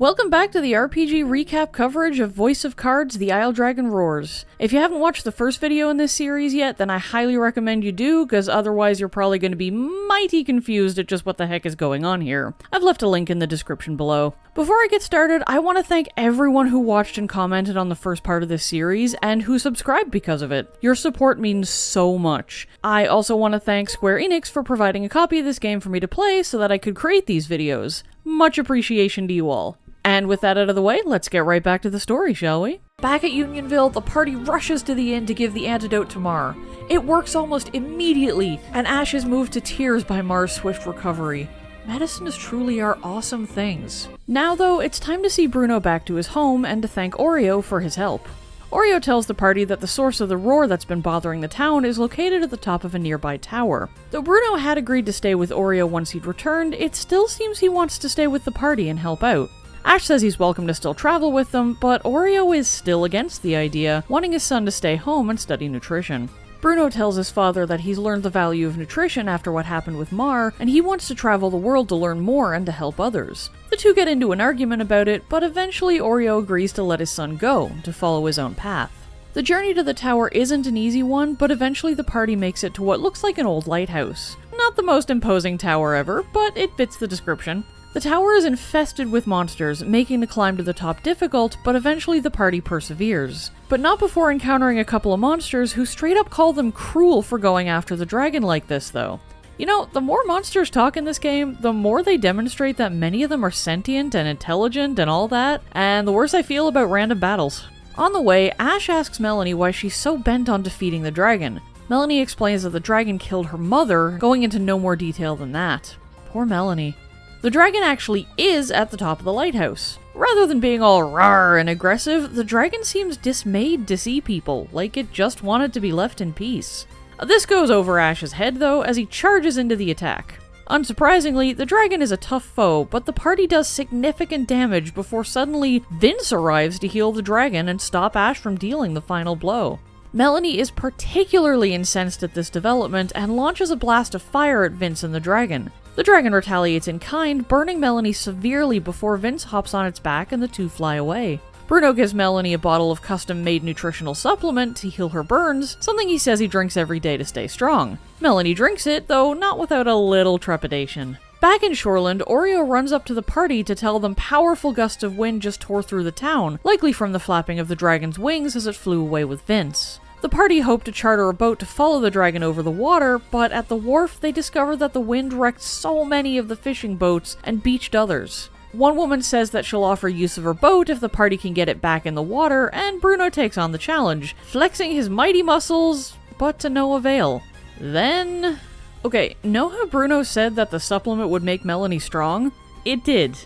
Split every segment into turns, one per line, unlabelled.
Welcome back to the RPG recap coverage of Voice of Cards: The Isle Dragon Roars. If you haven't watched the first video in this series yet, then I highly recommend you do, because otherwise you're probably going to be mighty confused at just what the heck is going on here. I've left a link in the description below. Before I get started, I want to thank everyone who watched and commented on the first part of this series, and who subscribed because of it. Your support means so much. I also want to thank Square Enix for providing a copy of this game for me to play so that I could create these videos. Much appreciation to you all. And with that out of the way, let's get right back to the story, shall we? Back at Unionville, the party rushes to the inn to give the antidote to Mar. It works almost immediately, and Ash is moved to tears by Mar's swift recovery. Medicines truly are awesome things. Now though, it's time to see Bruno back to his home and to thank Oreo for his help. Oreo tells the party that the source of the roar that's been bothering the town is located at the top of a nearby tower. Though Bruno had agreed to stay with Oreo once he'd returned, it still seems he wants to stay with the party and help out. Ash says he's welcome to still travel with them, but Oreo is still against the idea, wanting his son to stay home and study nutrition. Bruno tells his father that he's learned the value of nutrition after what happened with Mar, and he wants to travel the world to learn more and to help others. The two get into an argument about it, but eventually Oreo agrees to let his son go, to follow his own path. The journey to the tower isn't an easy one, but eventually the party makes it to what looks like an old lighthouse. Not the most imposing tower ever, but it fits the description. The tower is infested with monsters, making the climb to the top difficult, but eventually the party perseveres. But not before encountering a couple of monsters who straight up call them cruel for going after the dragon like this, though. You know, the more monsters talk in this game, the more they demonstrate that many of them are sentient and intelligent and all that, and the worse I feel about random battles. On the way, Ash asks Melanie why she's so bent on defeating the dragon. Melanie explains that the dragon killed her mother, going into no more detail than that. Poor Melanie. The dragon actually is at the top of the lighthouse. Rather than being all rawr and aggressive, the dragon seems dismayed to see people, like it just wanted to be left in peace. This goes over Ash's head though, as he charges into the attack. Unsurprisingly, the dragon is a tough foe, but the party does significant damage before suddenly Vince arrives to heal the dragon and stop Ash from dealing the final blow. Melanie is particularly incensed at this development and launches a blast of fire at Vince and the dragon. The dragon retaliates in kind, burning Melanie severely before Vince hops on its back and the two fly away. Bruno gives Melanie a bottle of custom-made nutritional supplement to heal her burns, something he says he drinks every day to stay strong. Melanie drinks it, though not without a little trepidation. Back in Shoreland, Oreo runs up to the party to tell them powerful gusts of wind just tore through the town, likely from the flapping of the dragon's wings as it flew away with Vince. The party hoped to charter a boat to follow the dragon over the water, but at the wharf they discover that the wind wrecked so many of the fishing boats and beached others. One woman says that she'll offer use of her boat if the party can get it back in the water, and Bruno takes on the challenge, flexing his mighty muscles, but to no avail. Then... Okay, know how Bruno said that the supplement would make Melanie strong? It did.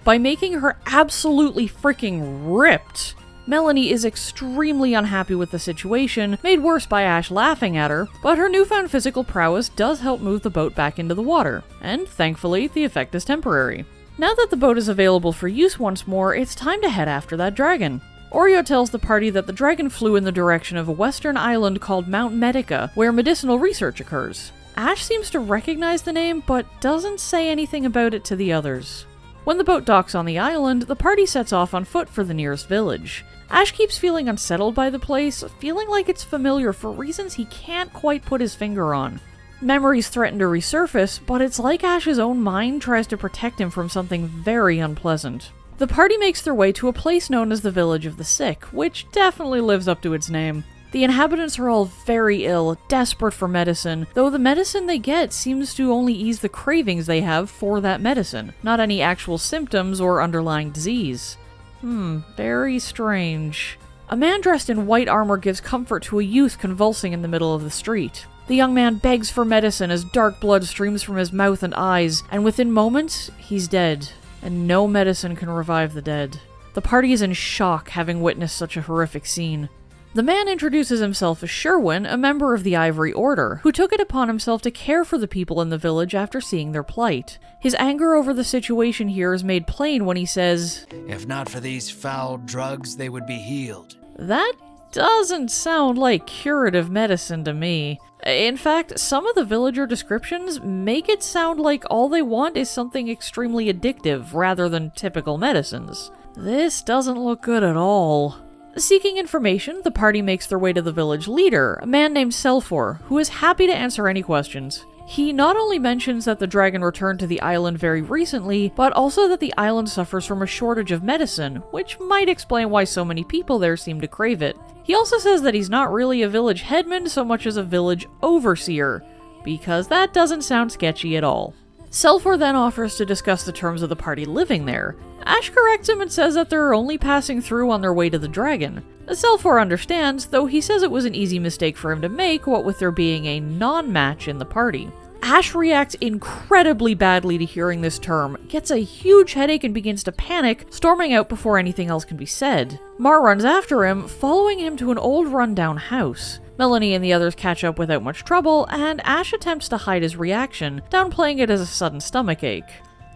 By making her absolutely freaking ripped. Melanie is extremely unhappy with the situation, made worse by Ash laughing at her, but her newfound physical prowess does help move the boat back into the water, and thankfully, the effect is temporary. Now that the boat is available for use once more, it's time to head after that dragon. Oreo tells the party that the dragon flew in the direction of a western island called Mount Medica, where medicinal research occurs. Ash seems to recognize the name, but doesn't say anything about it to the others. When the boat docks on the island, the party sets off on foot for the nearest village. Ash keeps feeling unsettled by the place, feeling like it's familiar for reasons he can't quite put his finger on. Memories threaten to resurface, but it's like Ash's own mind tries to protect him from something very unpleasant. The party makes their way to a place known as the Village of the Sick, which definitely lives up to its name. The inhabitants are all very ill, desperate for medicine, though the medicine they get seems to only ease the cravings they have for that medicine, not any actual symptoms or underlying disease. Very strange. A man dressed in white armor gives comfort to a youth convulsing in the middle of the street. The young man begs for medicine as dark blood streams from his mouth and eyes, and within moments, he's dead, and no medicine can revive the dead. The party is in shock having witnessed such a horrific scene. The man introduces himself as Sherwin, a member of the Ivory Order, who took it upon himself to care for the people in the village after seeing their plight. His anger over the situation here is made plain when he says,
"If not for these foul drugs, they would be healed."
That doesn't sound like curative medicine to me. In fact, some of the villager descriptions make it sound like all they want is something extremely addictive rather than typical medicines. This doesn't look good at all. Seeking information, the party makes their way to the village leader, a man named Selfor, who is happy to answer any questions. He not only mentions that the dragon returned to the island very recently, but also that the island suffers from a shortage of medicine, which might explain why so many people there seem to crave it. He also says that he's not really a village headman so much as a village overseer, because that doesn't sound sketchy at all. Selfor then offers to discuss the terms of the party living there. Ash corrects him and says that they're only passing through on their way to the dragon. Selfor understands, though he says it was an easy mistake for him to make, what with there being a non-match in the party. Ash reacts incredibly badly to hearing this term, gets a huge headache and begins to panic, storming out before anything else can be said. Mar runs after him, following him to an old rundown house. Melanie and the others catch up without much trouble, and Ash attempts to hide his reaction, downplaying it as a sudden stomachache.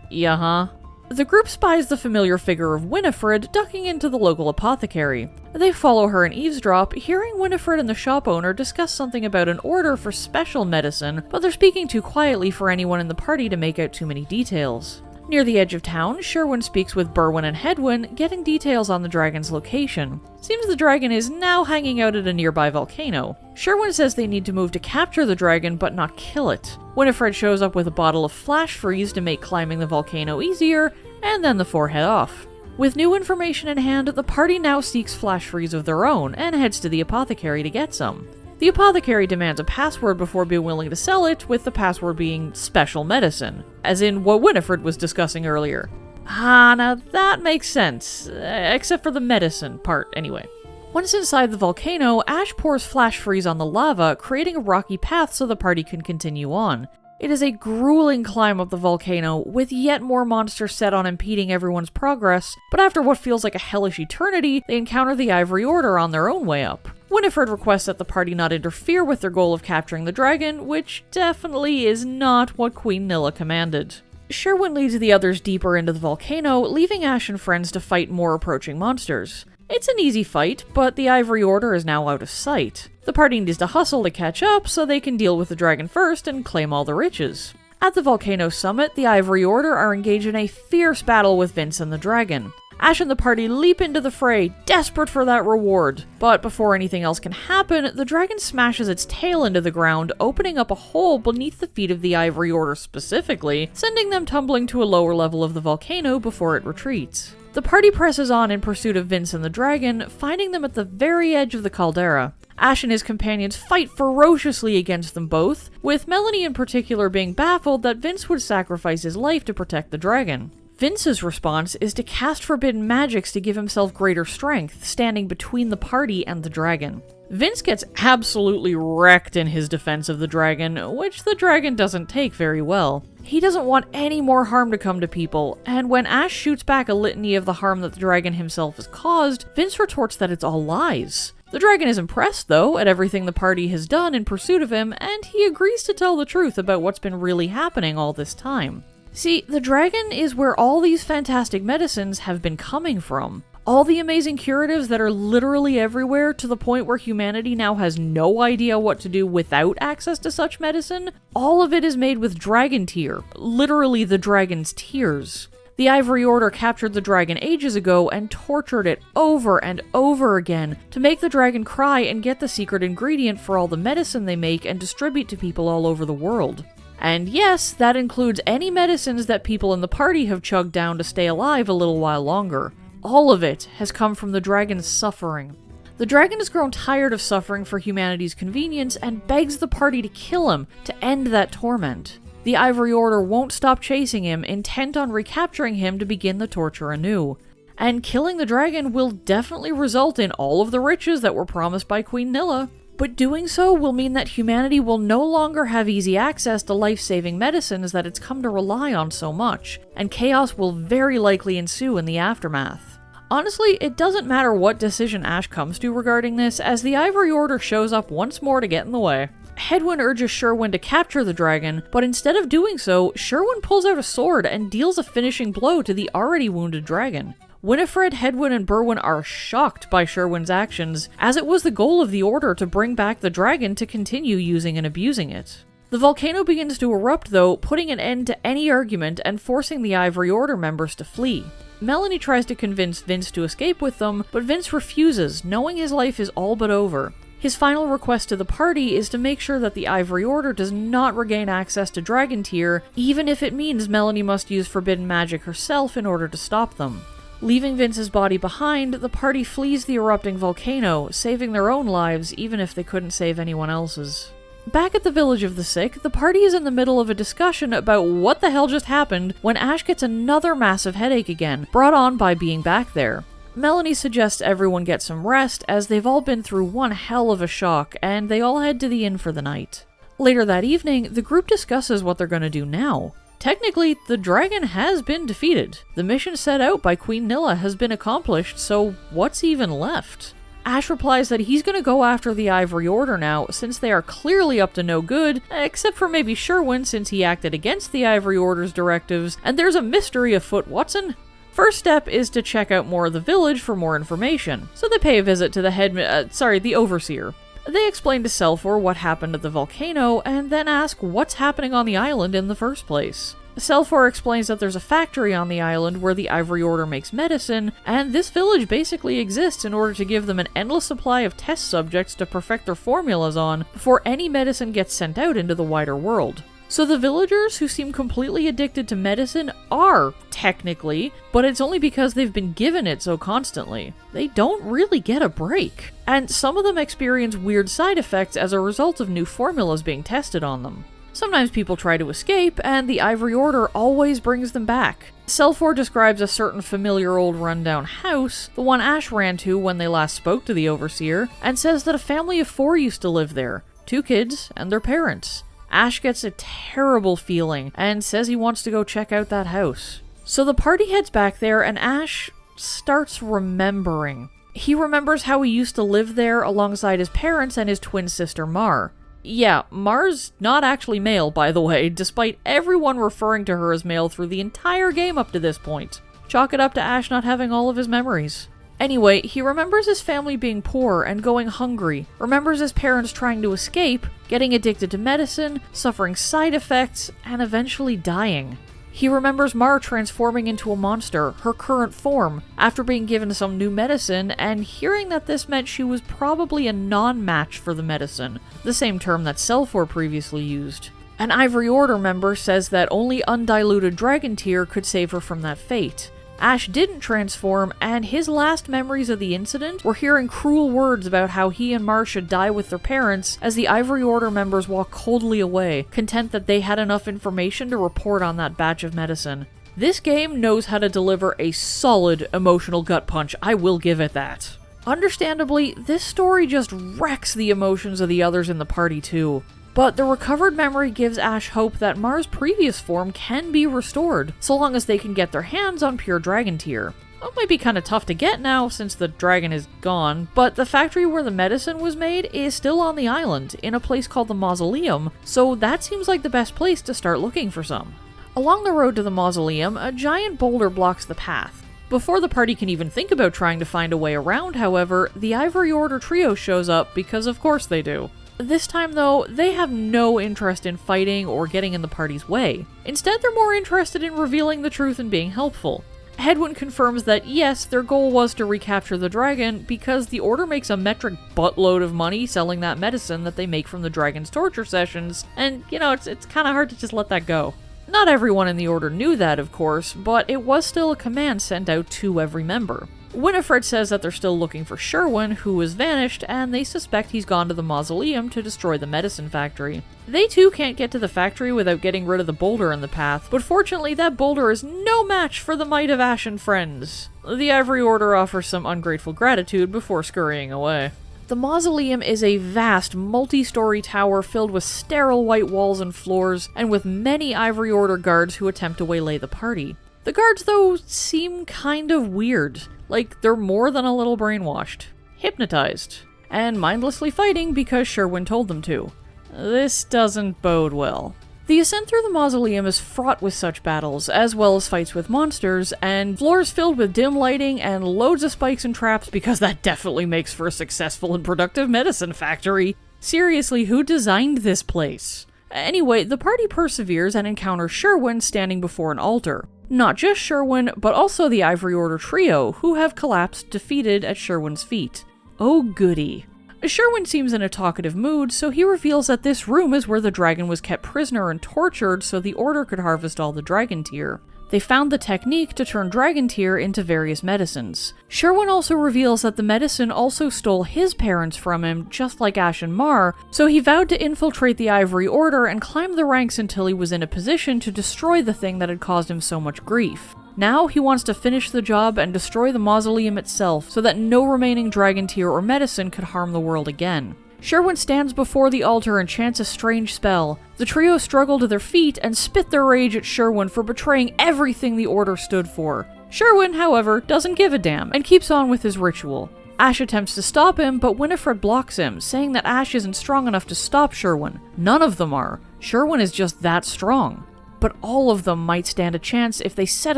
Yeah-huh. The group spies the familiar figure of Winifred ducking into the local apothecary. They follow her and eavesdrop, hearing Winifred and the shop owner discuss something about an order for special medicine, but they're speaking too quietly for anyone in the party to make out too many details. Near the edge of town, Sherwin speaks with Berwin and Hedwin, getting details on the dragon's location. Seems the dragon is now hanging out at a nearby volcano. Sherwin says they need to move to capture the dragon, but not kill it. Winifred shows up with a bottle of flash freeze to make climbing the volcano easier, and then the four head off. With new information in hand, the party now seeks flash freeze of their own, and heads to the apothecary to get some. The apothecary demands a password before being willing to sell it, with the password being special medicine, as in what Winifred was discussing earlier. Now that makes sense, except for the medicine part anyway. Once inside the volcano, Ash pours flash freeze on the lava, creating a rocky path so the party can continue on. It is a grueling climb up the volcano, with yet more monsters set on impeding everyone's progress, but after what feels like a hellish eternity, they encounter the Ivory Order on their own way up. Winifred requests that the party not interfere with their goal of capturing the dragon, which definitely is not what Queen Nilla commanded. Sherwin leads the others deeper into the volcano, leaving Ash and friends to fight more approaching monsters. It's an easy fight, but the Ivory Order is now out of sight. The party needs to hustle to catch up so they can deal with the dragon first and claim all the riches. At the volcano summit, the Ivory Order are engaged in a fierce battle with Vince and the dragon. Ash and the party leap into the fray, desperate for that reward. But before anything else can happen, the dragon smashes its tail into the ground, opening up a hole beneath the feet of the Ivory Order specifically, sending them tumbling to a lower level of the volcano before it retreats. The party presses on in pursuit of Vince and the dragon, finding them at the very edge of the caldera. Ash and his companions fight ferociously against them both, with Melanie in particular being baffled that Vince would sacrifice his life to protect the dragon. Vince's response is to cast forbidden magics to give himself greater strength, standing between the party and the dragon. Vince gets absolutely wrecked in his defense of the dragon, which the dragon doesn't take very well. He doesn't want any more harm to come to people, and when Ash shoots back a litany of the harm that the dragon himself has caused, Vince retorts that it's all lies. The dragon is impressed, though, at everything the party has done in pursuit of him, and he agrees to tell the truth about what's been really happening all this time. See, the dragon is where all these fantastic medicines have been coming from. All the amazing curatives that are literally everywhere, to the point where humanity now has no idea what to do without access to such medicine, all of it is made with dragon tear, literally the dragon's tears. The Ivory Order captured the dragon ages ago and tortured it over and over again to make the dragon cry and get the secret ingredient for all the medicine they make and distribute to people all over the world. And yes, that includes any medicines that people in the party have chugged down to stay alive a little while longer. All of it has come from the dragon's suffering. The dragon has grown tired of suffering for humanity's convenience and begs the party to kill him to end that torment. The Ivory Order won't stop chasing him, intent on recapturing him to begin the torture anew. And killing the dragon will definitely result in all of the riches that were promised by Queen Nilla. But doing so will mean that humanity will no longer have easy access to life-saving medicines that it's come to rely on so much, and chaos will very likely ensue in the aftermath. Honestly, it doesn't matter what decision Ash comes to regarding this, as the Ivory Order shows up once more to get in the way. Hedwin urges Sherwin to capture the dragon, but instead of doing so, Sherwin pulls out a sword and deals a finishing blow to the already wounded dragon. Winifred, Hedwyn, and Berwin are shocked by Sherwin's actions, as it was the goal of the Order to bring back the dragon to continue using and abusing it. The volcano begins to erupt though, putting an end to any argument and forcing the Ivory Order members to flee. Melanie tries to convince Vince to escape with them, but Vince refuses, knowing his life is all but over. His final request to the party is to make sure that the Ivory Order does not regain access to Dragon Tear, even if it means Melanie must use forbidden magic herself in order to stop them. Leaving Vince's body behind, the party flees the erupting volcano, saving their own lives even if they couldn't save anyone else's. Back at the Village of the Sick, the party is in the middle of a discussion about what the hell just happened when Ash gets another massive headache again, brought on by being back there. Melanie suggests everyone get some rest as they've all been through one hell of a shock, and they all head to the inn for the night. Later that evening, the group discusses what they're gonna do now. Technically, the dragon has been defeated. The mission set out by Queen Nilla has been accomplished, so what's even left? Ash replies that he's gonna go after the Ivory Order now, since they are clearly up to no good, except for maybe Sherwin since he acted against the Ivory Order's directives, and there's a mystery afoot, Watson. First step is to check out more of the village for more information, so they pay a visit to the Overseer. They explain to Selfor what happened at the volcano, and then ask what's happening on the island in the first place. Selfor explains that there's a factory on the island where the Ivory Order makes medicine, and this village basically exists in order to give them an endless supply of test subjects to perfect their formulas on before any medicine gets sent out into the wider world. So the villagers who seem completely addicted to medicine are, technically, but it's only because they've been given it so constantly. They don't really get a break. And some of them experience weird side effects as a result of new formulas being tested on them. Sometimes people try to escape, and the Ivory Order always brings them back. Selfor describes a certain familiar old rundown house, the one Ash ran to when they last spoke to the Overseer, and says that a family of 4 used to live there, 2 kids and their parents. Ash gets a terrible feeling and says he wants to go check out that house. So the party heads back there and Ash starts remembering. He remembers how he used to live there alongside his parents and his twin sister Mar. Yeah, Mar's not actually male, by the way, despite everyone referring to her as male through the entire game up to this point. Chalk it up to Ash not having all of his memories. Anyway, he remembers his family being poor and going hungry, remembers his parents trying to escape, getting addicted to medicine, suffering side effects, and eventually dying. He remembers Mar transforming into a monster, her current form, after being given some new medicine, and hearing that this meant she was probably a non-match for the medicine, the same term that Selfor previously used. An Ivory Order member says that only undiluted Dragon Tear could save her from that fate. Ash didn't transform, and his last memories of the incident were hearing cruel words about how he and Mar should die with their parents as the Ivory Order members walk coldly away, content that they had enough information to report on that batch of medicine. This game knows how to deliver a solid emotional gut punch, I will give it that. Understandably, this story just wrecks the emotions of the others in the party too. But the recovered memory gives Ash hope that Mar's previous form can be restored, so long as they can get their hands on pure Dragon Tear. It might be kinda tough to get now since the dragon is gone, but the factory where the medicine was made is still on the island, in a place called the Mausoleum, so that seems like the best place to start looking for some. Along the road to the Mausoleum, a giant boulder blocks the path. Before the party can even think about trying to find a way around, however, the Ivory Order trio shows up because of course they do. This time, though, they have no interest in fighting or getting in the party's way. Instead, they're more interested in revealing the truth and being helpful. Hedwyn confirms that yes, their goal was to recapture the dragon because the Order makes a metric buttload of money selling that medicine that they make from the dragon's torture sessions, and, you know, it's kind of hard to just let that go. Not everyone in the Order knew that, of course, but it was still a command sent out to every member. Winifred says that they're still looking for Sherwin, who has vanished, and they suspect he's gone to the Mausoleum to destroy the medicine factory. They too can't get to the factory without getting rid of the boulder in the path, but fortunately that boulder is no match for the might of Ash and friends. The Ivory Order offers some ungrateful gratitude before scurrying away. The Mausoleum is a vast, multi-story tower filled with sterile white walls and floors, and with many Ivory Order guards who attempt to waylay the party. The guards, though, seem kind of weird. Like, they're more than a little brainwashed. Hypnotized. And mindlessly fighting because Sherwin told them to. This doesn't bode well. The ascent through the mausoleum is fraught with such battles, as well as fights with monsters, and floors filled with dim lighting and loads of spikes and traps because that definitely makes for a successful and productive medicine factory. Seriously, who designed this place? Anyway, the party perseveres and encounters Sherwin standing before an altar. Not just Sherwin, but also the Ivory Order trio, who have collapsed defeated at Sherwin's feet. Oh goody. Sherwin seems in a talkative mood, so he reveals that this room is where the dragon was kept prisoner and tortured so the Order could harvest all the dragon tear. They found the technique to turn dragon tear into various medicines. Sherwin also reveals that the medicine also stole his parents from him, just like Ash and Mar, so he vowed to infiltrate the Ivory Order and climb the ranks until he was in a position to destroy the thing that had caused him so much grief. Now he wants to finish the job and destroy the mausoleum itself so that no remaining dragon tear or medicine could harm the world again. Sherwin stands before the altar and chants a strange spell. The trio struggle to their feet and spit their rage at Sherwin for betraying everything the Order stood for. Sherwin, however, doesn't give a damn and keeps on with his ritual. Ash attempts to stop him, but Winifred blocks him, saying that Ash isn't strong enough to stop Sherwin. None of them are. Sherwin is just that strong. But all of them might stand a chance if they set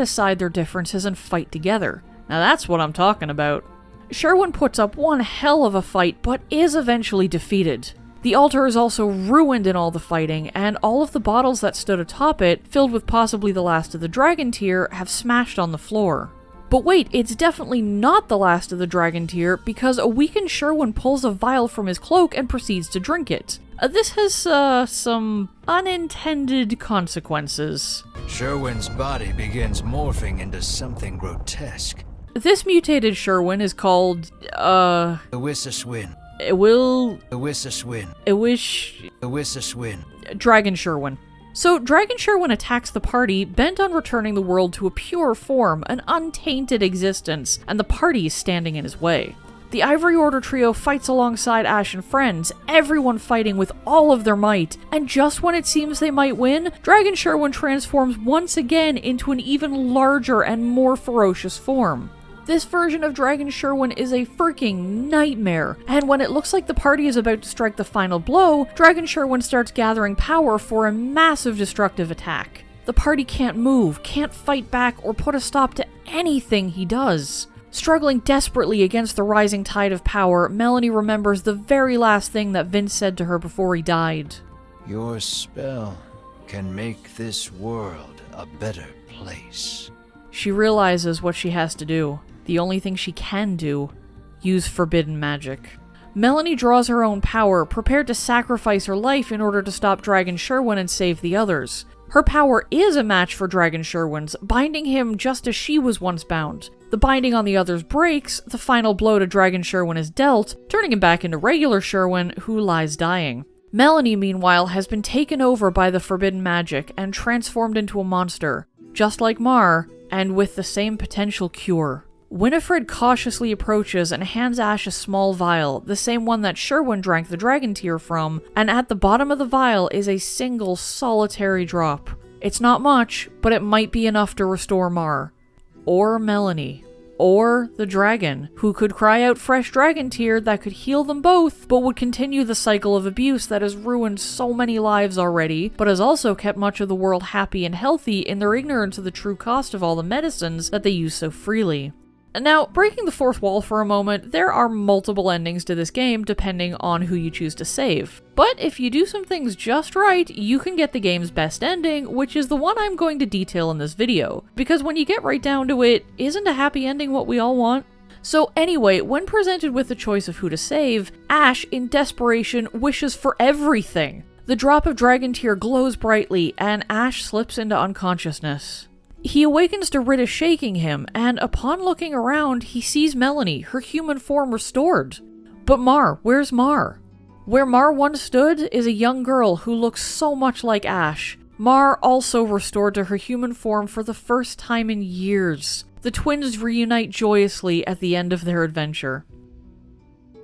aside their differences and fight together. Now that's what I'm talking about. Sherwin puts up one hell of a fight, but is eventually defeated. The altar is also ruined in all the fighting, and all of the bottles that stood atop it, filled with possibly the last of the dragon tear, have smashed on the floor. But wait, it's definitely not the last of the dragon tear, because a weakened Sherwin pulls a vial from his cloak and proceeds to drink it. This has, some unintended consequences.
Sherwin's body begins morphing into something grotesque.
This mutated Sherwin is called,
The Wisaswin.
Dragon Sherwin. So, Dragon Sherwin attacks the party, bent on returning the world to a pure form, an untainted existence, and the party is standing in his way. The Ivory Order trio fights alongside Ash and friends, everyone fighting with all of their might, and just when it seems they might win, Dragon Sherwin transforms once again into an even larger and more ferocious form. This version of Dragon Sherwin is a freaking nightmare, and when it looks like the party is about to strike the final blow, Dragon Sherwin starts gathering power for a massive destructive attack. The party can't move, can't fight back, or put a stop to anything he does. Struggling desperately against the rising tide of power, Melanie remembers the very last thing that Vince said to her before he died.
Your spell can make this world a better place.
She realizes what she has to do. The only thing she can do. Use forbidden magic. Melanie draws her own power, prepared to sacrifice her life in order to stop Dragon Sherwin and save the others. Her power is a match for Dragon Sherwin's, binding him just as she was once bound. The binding on the others breaks, the final blow to Dragon Sherwin is dealt, turning him back into regular Sherwin, who lies dying. Melanie, meanwhile, has been taken over by the forbidden magic and transformed into a monster, just like Mar, and with the same potential cure. Winifred cautiously approaches and hands Ash a small vial, the same one that Sherwin drank the dragon tear from, and at the bottom of the vial is a single solitary drop. It's not much, but it might be enough to restore Mar. Or Melanie. Or the dragon, who could cry out fresh dragon tear that could heal them both, but would continue the cycle of abuse that has ruined so many lives already, but has also kept much of the world happy and healthy in their ignorance of the true cost of all the medicines that they use so freely. Now, breaking the fourth wall for a moment, there are multiple endings to this game depending on who you choose to save. But if you do some things just right, you can get the game's best ending, which is the one I'm going to detail in this video. Because when you get right down to it, isn't a happy ending what we all want? So anyway, when presented with the choice of who to save, Ash, in desperation, wishes for everything. The drop of dragon tear glows brightly, and Ash slips into unconsciousness. He awakens to Rita shaking him, and upon looking around, he sees Melanie, her human form restored. But Mar, where's Mar? Where Mar once stood is a young girl who looks so much like Ash. Mar also restored to her human form for the first time in years. The twins reunite joyously at the end of their adventure.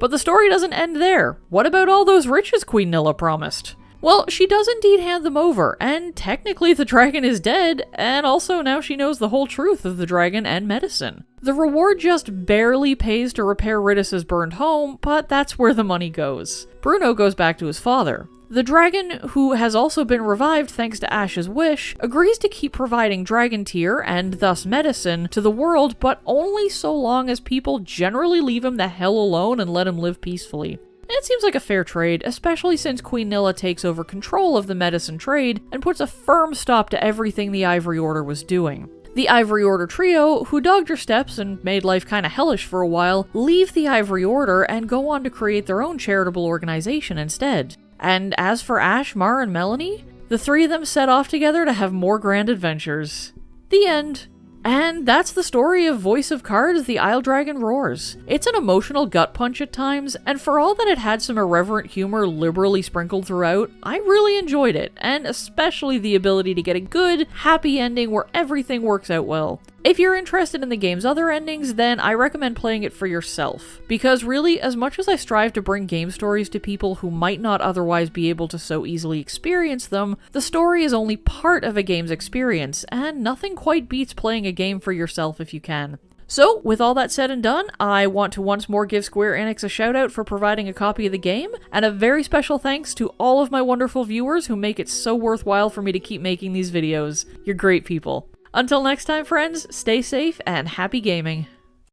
But the story doesn't end there. What about all those riches Queen Nilla promised? Well, she does indeed hand them over, and technically the dragon is dead, and also now she knows the whole truth of the dragon and medicine. The reward just barely pays to repair Ridis's burned home, but that's where the money goes. Bruno goes back to his father. The dragon, who has also been revived thanks to Ash's wish, agrees to keep providing dragon tear, and thus medicine, to the world, but only so long as people generally leave him the hell alone and let him live peacefully. It seems like a fair trade, especially since Queen Nilla takes over control of the medicine trade and puts a firm stop to everything the Ivory Order was doing. The Ivory Order trio, who dogged her steps and made life kinda hellish for a while, leave the Ivory Order and go on to create their own charitable organization instead. And as for Ash, Mar, and Melanie, the three of them set off together to have more grand adventures. The end. And that's the story of Voice of Cards, The Isle Dragon Roars. It's an emotional gut punch at times, and for all that it had some irreverent humor liberally sprinkled throughout, I really enjoyed it, and especially the ability to get a good, happy ending where everything works out well. If you're interested in the game's other endings, then I recommend playing it for yourself. Because really, as much as I strive to bring game stories to people who might not otherwise be able to so easily experience them, the story is only part of a game's experience, and nothing quite beats playing a game for yourself if you can. So, with all that said and done, I want to once more give Square Enix a shout out for providing a copy of the game, and a very special thanks to all of my wonderful viewers who make it so worthwhile for me to keep making these videos. You're great people. Until next time, friends, stay safe and happy gaming.